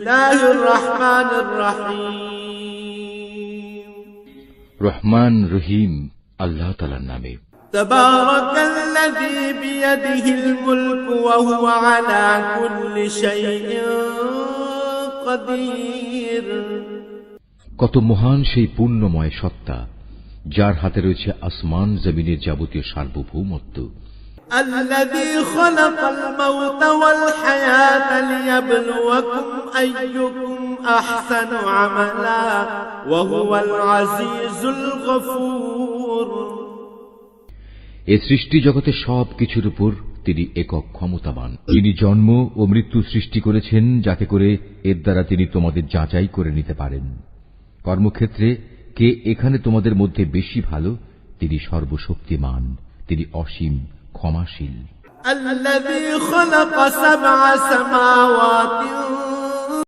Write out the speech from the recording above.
বিসমিল্লাহির রহমানির রহিম। রহমান রহিম আল্লাহ তাআলার নামে। তাবারাকাল্লাযী বিয়াদিহিল মুলকু ওয়া হুয়া আলা কুল্লি শাইইন কাদির। কত মহান সেই পূর্ণময় সত্তা, যার হাতে রয়েছে আসমান জমিনের যাবতীয় সার্বভৌমত্ব। আল্লাযী খালাকাল মাউতা ওয়াল হায়াতা লিয়াবলুয়াকুম আইয়ুকুম আহসানু আমালা ওয়া হুয়াল আজিজুল গফুর। এ সৃষ্টি জগতের সব কিছুর উপর তিনি একক ক্ষমতাবান। তিনি জন্ম ও মৃত্যু সৃষ্টি করেছেন, যাতে করে এর দ্বারা তিনি তোমাদের যাচাই করে নিতে পারেন। কর্মক্ষেত্রে কে এখানে তোমাদের মধ্যে বেশি ভালো, তিনি সর্বশক্তিমান, তিনি অসীম ক্ষমাশীল। الذي خلق سبع سماوات